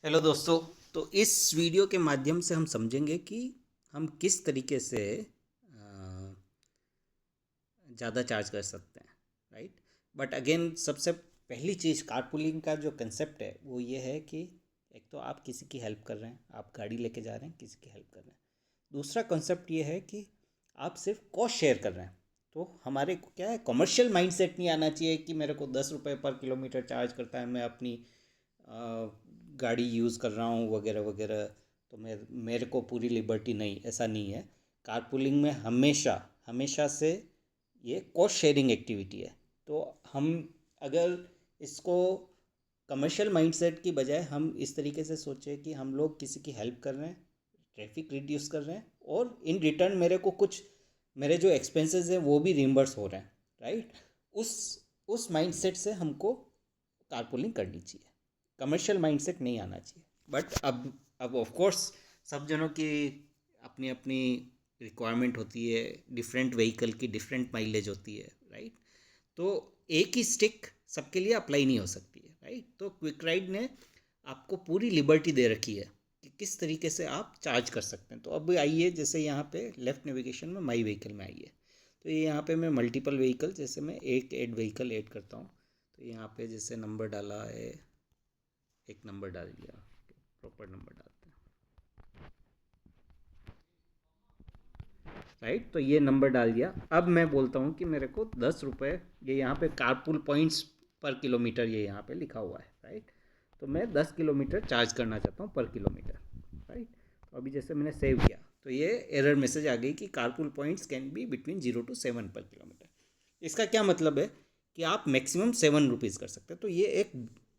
Hello दोस्तों। तो इस वीडियो के माध्यम से हम समझेंगे कि हम किस तरीके से ज़्यादा चार्ज कर सकते हैं। राइट। बट अगेन सबसे पहली चीज़ कारपूलिंग का जो कंसेप्ट है वो ये है कि एक तो आप किसी की हेल्प कर रहे हैं, आप गाड़ी लेके जा रहे हैं, किसी की हेल्प कर रहे हैं। दूसरा कंसेप्ट ये है कि आप सिर्फ कॉस्ट शेयर कर रहे हैं। तो हमारे को क्या है, कमर्शियल माइंडसेट नहीं आना चाहिए कि मेरे को 10 रुपये पर किलोमीटर चार्ज करता है, मैं अपनी गाड़ी यूज़ कर रहा हूँ वगैरह वगैरह। तो मेरे को पूरी लिबर्टी नहीं, ऐसा नहीं है। कारपूलिंग में हमेशा हमेशा से ये कॉस्ट शेयरिंग एक्टिविटी है। तो हम अगर इसको कमर्शियल माइंडसेट की बजाय हम इस तरीके से सोचें कि हम लोग किसी की हेल्प कर रहे हैं, ट्रैफिक रिड्यूस कर रहे हैं, और इन रिटर्न मेरे को कुछ मेरे जो एक्सपेंसेस हैं वो भी रिम्बर्स हो रहे हैं। राइट। उस उस माइंडसेट से हमको कारपूलिंग करनी चाहिए। कमर्शियल माइंडसेट नहीं आना चाहिए। बट अब ऑफ कोर्स सब जनों की अपनी अपनी रिक्वायरमेंट होती है, डिफरेंट व्हीकल की डिफरेंट माइलेज होती है। राइट। तो एक ही स्टिक सबके लिए अप्लाई नहीं हो सकती है। राइट। तो क्विक राइड ने आपको पूरी लिबर्टी दे रखी है कि किस तरीके से आप चार्ज कर सकते हैं। तो अब आइए, जैसे यहाँ पे लेफ़्ट नेविगेशन में माई व्हीकल में आइए। तो ये यहाँ पे मैं मल्टीपल व्हीकल, जैसे मैं एक ऐड व्हीकल ऐड करता हूँ। तो यहाँ पे जैसे नंबर डाला है, एक नंबर डाल दिया, प्रॉपर नंबर डालते हैं। राइट। तो ये नंबर डाल दिया। अब मैं बोलता हूँ कि मेरे को 10 रुपये, ये यहाँ पे कारपूल पॉइंट्स पर किलोमीटर ये यहाँ पे लिखा हुआ है। राइट। तो मैं 10 किलोमीटर चार्ज करना चाहता हूँ पर किलोमीटर। राइट। तो अभी जैसे मैंने सेव किया तो ये एरर मैसेज आ गई कि carpool points can be between 0 to 7 पर किलोमीटर। इसका क्या मतलब है कि आप मैक्सिमम 7 रुपीज़ कर सकते हैं। तो ये एक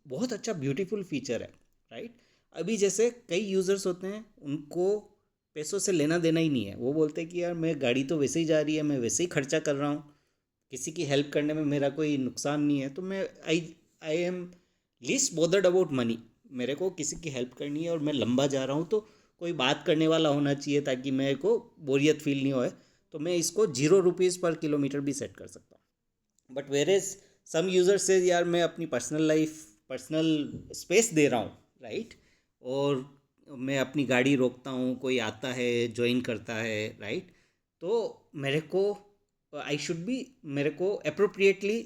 बहुत अच्छा ब्यूटीफुल फीचर है। राइट। अभी जैसे कई यूज़र्स होते हैं, उनको पैसों से लेना देना ही नहीं है। वो बोलते हैं कि यार मैं गाड़ी तो वैसे ही जा रही है, मैं वैसे ही खर्चा कर रहा हूँ, किसी की हेल्प करने में मेरा कोई नुकसान नहीं है। तो मैं I I am least bothered about money. मेरे को किसी की हेल्प करनी है और मैं लंबा जा रहा हूँ, तो कोई बात करने वाला होना चाहिए ताकि मेरे को बोरियत फील नहीं होए। तो मैं इसको 0 रुपीज़ पर किलोमीटर भी सेट कर सकता हूँ। But whereas some user से, यार मैं अपनी पर्सनल लाइफ, पर्सनल स्पेस दे रहा हूँ। राइट। और मैं अपनी गाड़ी रोकता हूँ, कोई आता है, ज्वाइन करता है। राइट। तो मेरे को आई शुड बी, मेरे को अप्रोप्रिएटली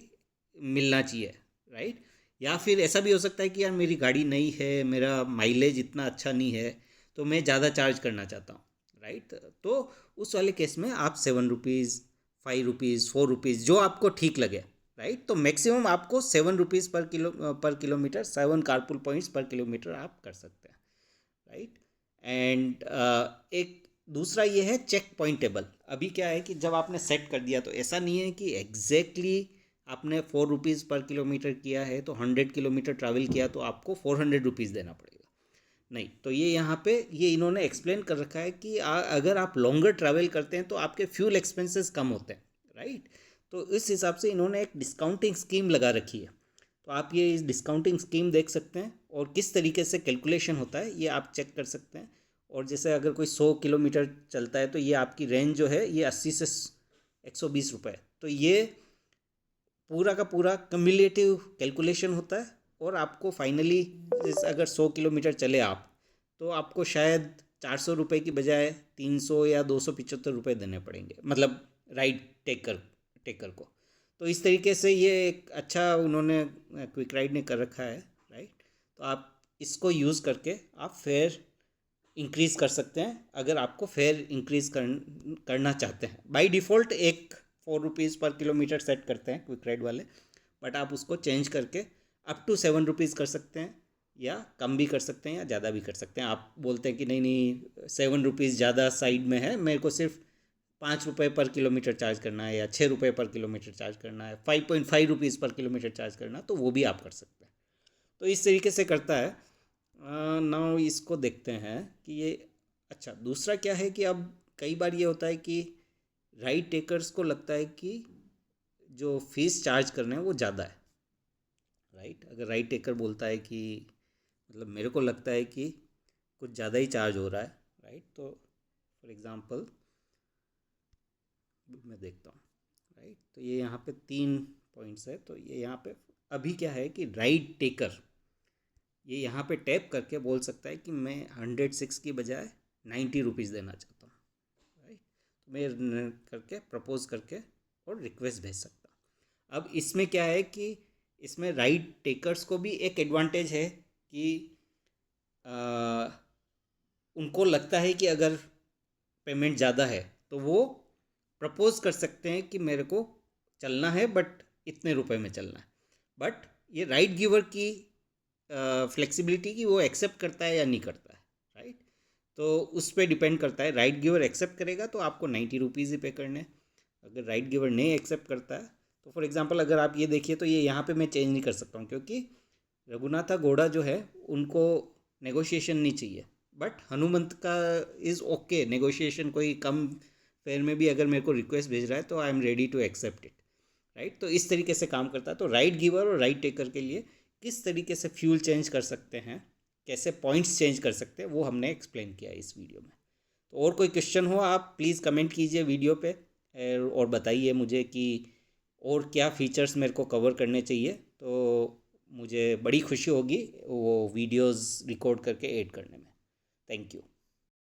मिलना चाहिए। राइट। या फिर ऐसा भी हो सकता है कि यार मेरी गाड़ी नई है, मेरा माइलेज इतना अच्छा नहीं है, तो मैं ज़्यादा चार्ज करना चाहता हूँ। राइट। तो उस वाले केस में आप 7 रुपीज़, 5 रुपीज़, 4 रुपीज़, जो आपको ठीक लगे। राइट। तो मैक्सिमम आपको 7 रुपीज़ पर किलोमीटर, 7 कारपुल पॉइंट्स पर किलोमीटर आप कर सकते हैं। राइट। एंड एक दूसरा ये है चेक पॉइंट टेबल। अभी क्या है कि जब आपने सेट कर दिया तो ऐसा नहीं है कि एग्जैक्टली आपने 4 रुपीज़ पर किलोमीटर किया है, तो 100 किलोमीटर ट्रैवल किया तो आपको 400 रुपीज़ देना पड़ेगा। नहीं, तो ये यहाँ पे ये इन्होंने एक्सप्लेन कर रखा है कि अगर आप लॉन्गर ट्रैवल करते हैं तो आपके फ्यूल एक्सपेंसेस कम होते हैं। राइट। तो इस हिसाब से इन्होंने एक डिस्काउंटिंग स्कीम लगा रखी है। तो आप ये इस डिस्काउंटिंग स्कीम देख सकते हैं, और किस तरीके से कैलकुलेशन होता है ये आप चेक कर सकते हैं। और जैसे अगर कोई 100 किलोमीटर चलता है तो ये आपकी रेंज जो है ये 80 से 120 रुपये। तो ये पूरा का पूरा कम्युलेटिव कैलकुलेशन होता है। और आपको फाइनली, जैसे अगर 100 किलोमीटर चले आप, तो आपको शायद 400 रुपये की बजाय 300 या 275 रुपये देने पड़ेंगे, मतलब राइड टेकर टेकर को। तो इस तरीके से ये एक अच्छा उन्होंने क्विक राइड ने कर रखा है। राइट। तो आप इसको यूज़ करके आप फेयर इंक्रीज़ कर सकते हैं, अगर आपको फेयर इंक्रीज़ करना चाहते हैं। बाय डिफ़ॉल्ट एक 4 रुपीज़ पर किलोमीटर सेट करते हैं क्विक राइड वाले। बट आप उसको चेंज करके अप टू 7 रुपीज़ कर सकते हैं, या कम भी कर सकते हैं या ज़्यादा भी कर सकते हैं। आप बोलते हैं कि नहीं नहीं, 7 रुपीज़ ज़्यादा साइड में है, मेरे को सिर्फ 5 रुपये पर किलोमीटर चार्ज करना है, या 6 रुपये पर किलोमीटर चार्ज करना है, 5.5 रुपीज़ पर किलोमीटर चार्ज करना है, तो वो भी आप कर सकते हैं। तो इस तरीके से करता है। नाउ इसको देखते हैं कि ये, अच्छा दूसरा क्या है कि अब कई बार ये होता है कि राइड टेकर्स को लगता है कि जो फीस चार्ज कर रहे हैं वो ज़्यादा है। राइट। अगर राइड टेकर बोलता है कि मतलब मेरे को लगता है कि कुछ ज़्यादा ही चार्ज हो रहा है। राइट। तो फॉर एग्ज़ाम्पल मैं देखता हूँ। राइट। तो ये यहाँ पे 3 पॉइंट्स है। तो ये यहाँ पे अभी क्या है कि राइड टेकर ये यहाँ पे टैप करके बोल सकता है कि मैं 106 की बजाय 90 रुपीज़ देना चाहता हूँ, राइट। तो मैं करके प्रपोज करके और रिक्वेस्ट भेज सकता हूँ। अब इसमें क्या है कि इसमें राइट टेकर्स को भी एक एडवांटेज है कि उनको लगता है कि अगर पेमेंट ज़्यादा है तो वो प्रपोज कर सकते हैं कि मेरे को चलना है बट इतने रुपए में चलना है। बट ये राइट गिवर की फ्लेक्सिबिलिटी की वो एक्सेप्ट करता है या नहीं करता है, राइट। तो उस पर डिपेंड करता है। राइट गिवर एक्सेप्ट करेगा तो आपको 90 रुपीज़ ही पे करने हैं। अगर राइट गिवर नहीं एक्सेप्ट करता है तो फॉर एग्जांपल अगर आप ये देखिए तो ये यहाँ पे मैं चेंज नहीं कर सकता हूँ, क्योंकि रघुनाथा गौड़ा जो है उनको नेगोशिएशन नहीं चाहिए। बट हनुमंत का इज़ ओके नेगोशिएशन, कोई कम फेयर में भी अगर मेरे को रिक्वेस्ट भेज रहा है तो I am ready to accept it, right. तो इस तरीके से काम करता है। तो राइट गिवर और राइट टेकर के लिए किस तरीके से फ्यूल चेंज कर सकते हैं, कैसे पॉइंट्स चेंज कर सकते हैं, वो हमने एक्सप्लेन किया है इस वीडियो में। तो और कोई क्वेश्चन हो आप प्लीज़ कमेंट कीजिए वीडियो पे और बताइए मुझे कि और क्या फीचर्स मेरे को कवर करने चाहिए। तो मुझे बड़ी खुशी होगी वो वीडियोस रिकॉर्ड करके ऐड करने में। Thank you.